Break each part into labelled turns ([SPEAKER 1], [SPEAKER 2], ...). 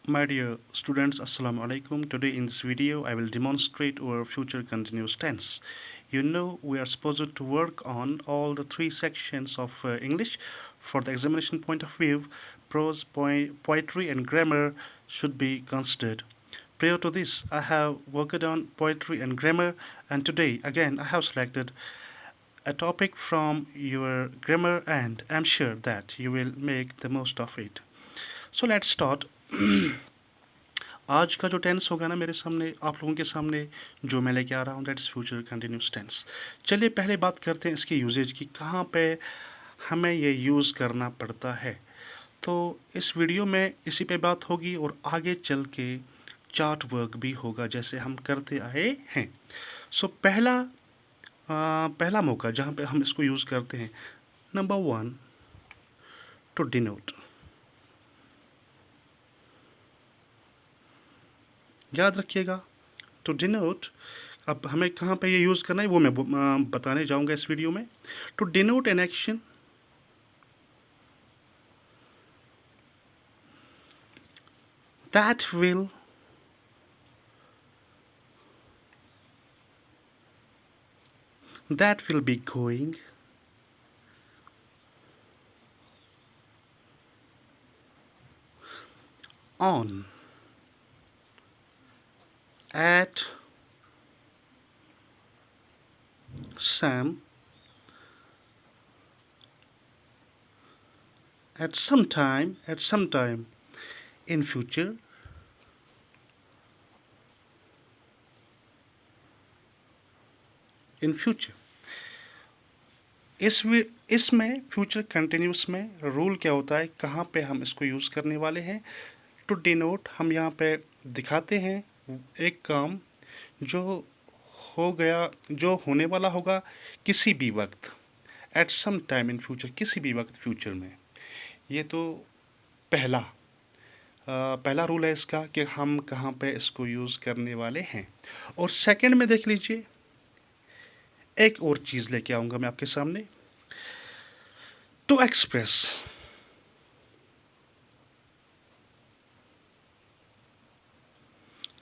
[SPEAKER 1] My dear students, Assalamu alaikum. Today in this video, I will demonstrate our future continuous tense. You know, we are supposed to work on all the three sections of English. For the examination point of view, prose, poetry, and grammar should be considered. Prior to this, I have worked on poetry and grammar, and today again I have selected a topic from your grammar, and I'm sure that you will make the most of it. So let's start. आज का जो tense होगा ना मेरे सामने आप लोगों के सामने जो मैं लेके आ रहा हूँ that is future continuous tense. चलिए पहले बात करते हैं इसकी यूजेज की, कहाँ पे हमें ये यूज़ करना पड़ता है। तो इस वीडियो में इसी पे बात होगी और आगे चल के चार्ट वर्क भी होगा जैसे हम करते आए हैं। सो पहला मौका जहाँ पे हम इसको यूज़ करते हैं, नंबर 1 टू डिनोट। याद रखिएगा, टू डिनोट। अब हमें कहाँ पे ये यूज़ करना है वो मैं बताने जाऊँगा इस वीडियो में। To denote an action that will be going on at some time in future, इसमें फ्यूचर कंटिन्यूस में रूल क्या होता है, कहाँ पे हम इसको यूज़ करने वाले हैं। टू डिनोट हम यहाँ पे दिखाते हैं एक काम जो हो गया, जो होने वाला होगा किसी भी वक्त, at some time in future, किसी भी वक्त फ्यूचर में। ये तो पहला रूल है इसका कि हम कहाँ पे इसको यूज़ करने वाले हैं। और सेकंड में देख लीजिए, एक और चीज़ लेके आऊँगा मैं आपके सामने, टू एक्सप्रेस।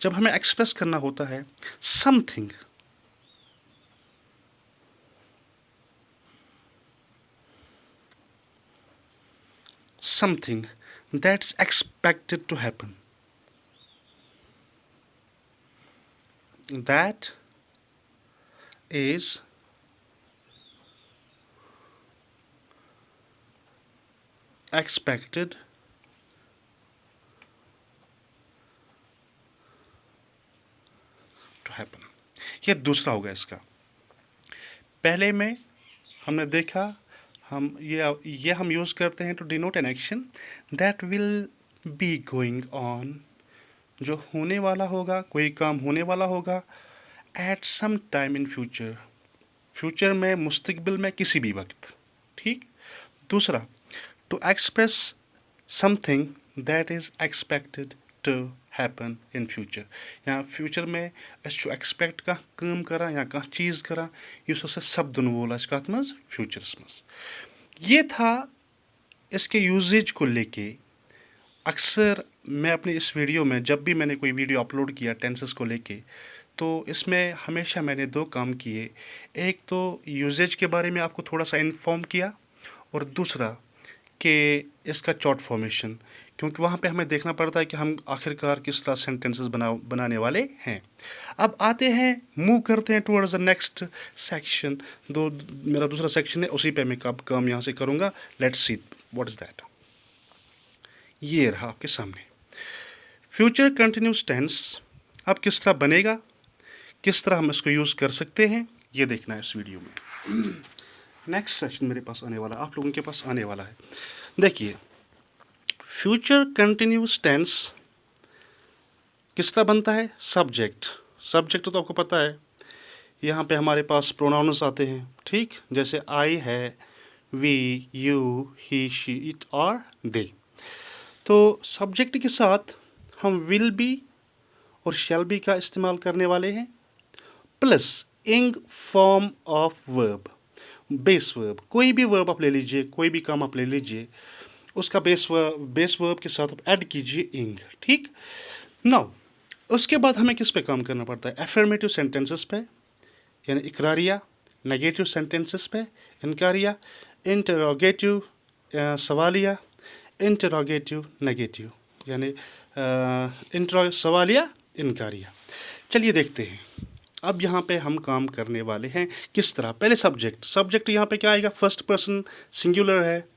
[SPEAKER 1] जब हमें एक्सप्रेस करना होता है something, that's expected to happen, that is expected to happen। ये दूसरा होगा इसका। पहले में हमने देखा, ये हम यूज़ करते हैं to denote an action that will be going on, जो होने वाला होगा, कोई काम होने वाला होगा at some time in future, future में, मुस्तकबिल में, किसी भी वक्त। ठीक। दूसरा, to express something that is expected to happen in future. यहाँ फ्यूचर में एक्सपेक्ट काम करा या चीज़ करा सपदन वोल कत मज फ्यूचरस मज। ये था इसके यूजेज को लेके। अक्सर मैं अपनी इस वीडियो में, जब भी मैंने कोई वीडियो अपलोड किया टेंसेस को लेके, तो इसमें हमेशा मैंने दो काम किए। एक तो यूजेज के बारे में आपको थोड़ा सा इन्फॉर्म किया, और दूसरा कि इसका चॉर्ट फॉर्मेशन, क्योंकि वहाँ पे हमें देखना पड़ता है कि हम आखिरकार किस तरह सेंटेंसेस बनाने वाले हैं। अब आते हैं, मूव करते हैं टुवर्ड्स द नेक्स्ट सेक्शन। मेरा दूसरा सेक्शन है, उसी पे मैं काम यहाँ से करूँगा। Let's see what is that. ये रहा आपके सामने फ्यूचर कंटिन्यूस टेंस। अब किस तरह बनेगा, किस तरह हम इसको यूज़ कर सकते हैं, ये देखना है इस वीडियो में। नेक्स्ट सेशन मेरे पास आने वाला, आप लोगों के पास आने वाला है। देखिए, फ्यूचर कंटिन्यूस टेंस किस तरह बनता है। सब्जेक्ट तो आपको पता है, यहाँ पे हमारे पास प्रोनाउंस आते हैं। ठीक, जैसे आई है, we, you, he, she, it और दे। तो सब्जेक्ट के साथ हम विल बी और शैल बी का इस्तेमाल करने वाले हैं, प्लस इंग form of verb, base verb. कोई भी वर्ब आप ले लीजिए, कोई भी काम आप ले लीजिए, उसका बेस वर्ब के साथ आप ऐड कीजिए इंग, ठीक। नाउ उसके बाद हमें किस पे काम करना पड़ता है? एफर्मेटिव सेंटेंसेस पे, यानी इकरारिया। नेगेटिव सेंटेंसेस पे इनकारिया। इंटरोगेटिव सवालिया। इंटरोगेटिव नेगेटिव, यानी इंट्रो सवालिया इनकारिया। चलिए देखते हैं अब यहाँ पे हम काम करने वाले हैं किस तरह। पहले सब्जेक्ट यहाँ पे क्या आएगा? फर्स्ट पर्सन सिंगुलर है।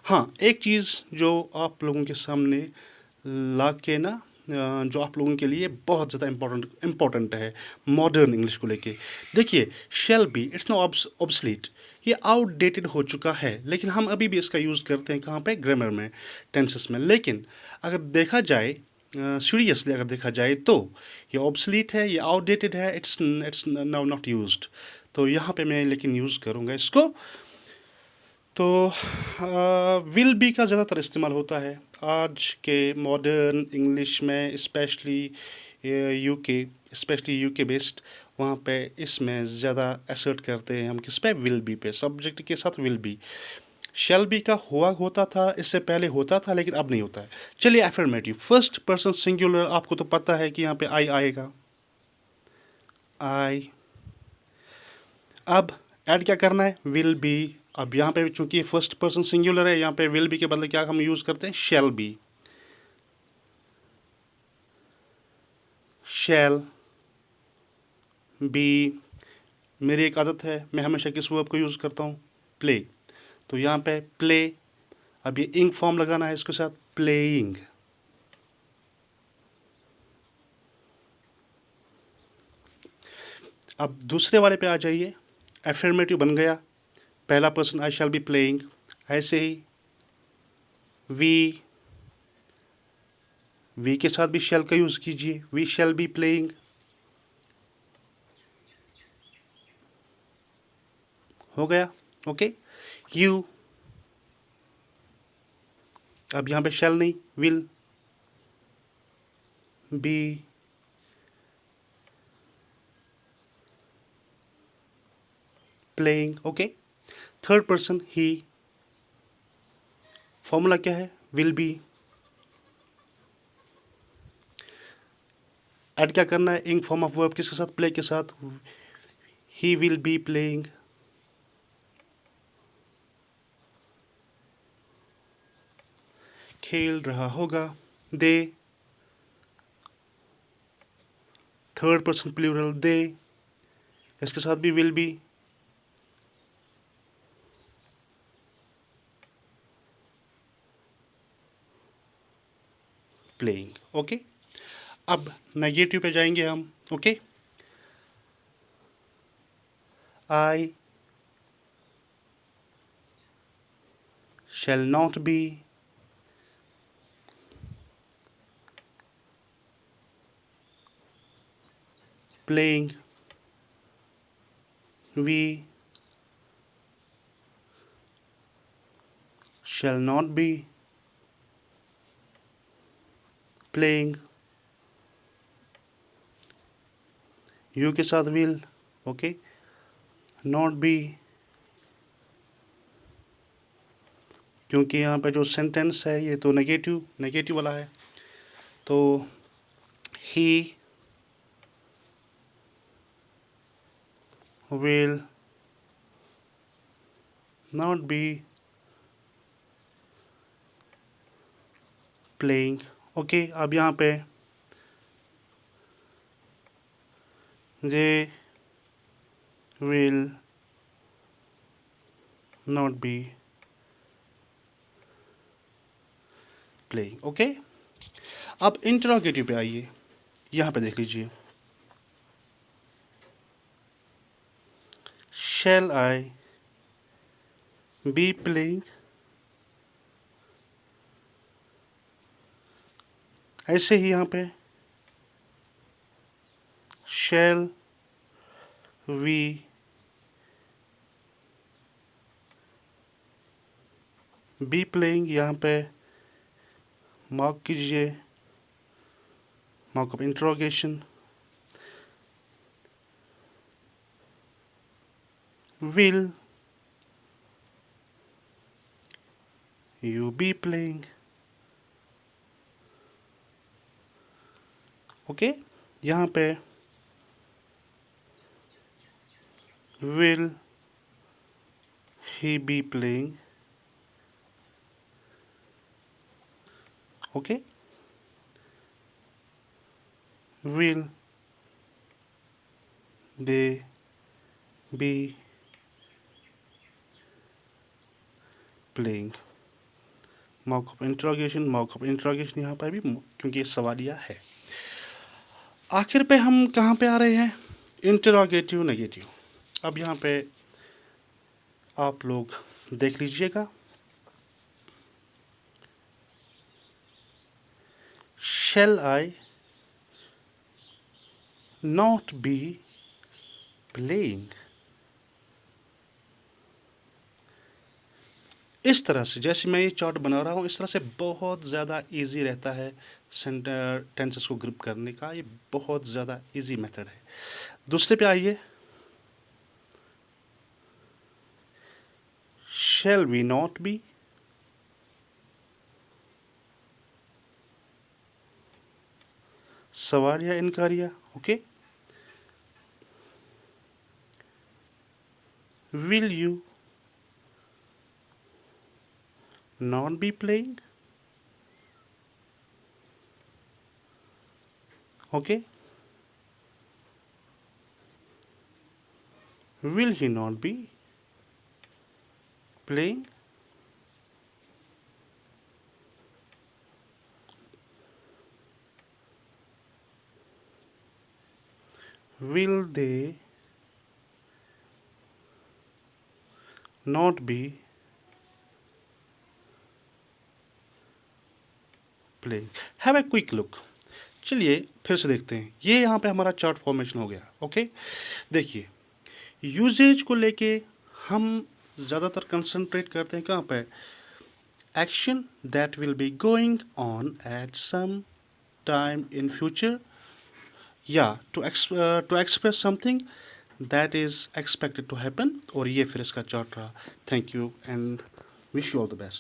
[SPEAKER 1] हाँ, एक चीज़ जो आप लोगों के सामने ला के ना जो आप लोगों के लिए बहुत ज़्यादा इम्पोर्टेंट है मॉडर्न इंग्लिश को लेके। देखिए, shall be it's no obsolete, ये आउटडेटेड हो चुका है, लेकिन हम अभी भी इसका यूज़ करते हैं कहाँ पे? ग्रामर में, टेंसेस में। लेकिन अगर देखा जाए सीरियसली, अगर देखा जाए तो ये ऑब्सलीट है, ये आउटडेटेड है, इट्स नाउ नॉट यूज्ड। तो यहाँ पे मैं लेकिन यूज़ करूँगा इसको। तो विल बी का ज़्यादातर इस्तेमाल होता है आज के मॉडर्न इंग्लिश में, स्पेशली यूके बेस्ड। वहाँ पे इसमें ज़्यादा असर्ट करते हैं हम किस पे? विल बी पे, सब्जेक्ट के साथ विल बी। शेल बी का हुआ होता था, इससे पहले होता था, लेकिन अब नहीं होता है। चलिए एफर्मेटिव, फर्स्ट पर्सन सिंगुलर, आपको तो पता है कि यहाँ पे आई आएगा, आई। अब ऐड क्या करना है? Will be. अब यहाँ पे चूंकि फर्स्ट पर्सन सिंगुलर है, यहाँ पे विल बी के बदले क्या हम यूज़ करते हैं? Shall be. Shall be. मेरी एक आदत है, मैं हमेशा किस वर्ब को यूज़ करता हूँ? प्ले। तो यहाँ पे प्ले, अब ये इंग फॉर्म लगाना है इसके साथ, प्लेइंग। अब दूसरे वाले पे आ जाइए, एफर्मेटिव बन गया, पहला person I shall be playing. ऐसे ही वी के साथ भी शैल का यूज़ कीजिए, वी शैल बी प्लेइंग। हो गया, ओके। यू, अब यहाँ पे शैल नहीं, will be playing, okay. Third person he, formula क्या है? Will be. ऐड क्या करना है? इंग फॉर्म ऑफ वर्ब किसके साथ? प्ले के साथ, ही विल बी प्लेइंग। खेल रहा होगा, they. Third person plural they, इसके साथ भी विल बी प्लेइंग, ओके। अब नेगेटिव पे जाएंगे हम, okay. I shall not be playing, we shall not be playing, you के साथ will, ओके। not be, क्योंकि यहाँ पे जो सेंटेंस है ये तो नेगेटिव वाला है, तो he will not be playing, okay. अब यहाँ पे they will not be playing, okay. अब इंटरोगेटिव पे आइए, यहाँ पे देख लीजिए, shall I be playing, ऐसे ही यहाँ पे shall we be playing, यहाँ पे मार्क कीजिए, mark of interrogation, will you be playing. Okay, यहाँ पे will he be playing. Okay, will they be playing. Mark of interrogation यहाँ पर भी क्योंकि ये सवालिया है। आखिर पे हम कहाँ पे आ रहे हैं? Interrogative negative. अब यहाँ पे आप लोग देख लीजिएगा, shall I not be playing. इस तरह से जैसे मैं ये चार्ट बना रहा हूँ, इस तरह से बहुत ज़्यादा इजी रहता है टेंसेस को ग्रुप करने का। ये बहुत ज़्यादा इजी मेथड है। दूसरे पे आइए, shall we not be. सवाल या इनकारिया। Okay, will you not be playing. Okay, will he not be playing. Will they not be playing. Have a quick look. चलिए फिर से देखते हैं। ये यहाँ पे हमारा चार्ट फॉर्मेशन हो गया। ओके, देखिए यूजेज को लेके हम ज़्यादातर कंसंट्रेट करते हैं कहाँ पे? Action that will be going on at some time in future, या to express something that is expected to happen. और ये फिर इसका चार्ट रहा। Thank you and wish you all the best.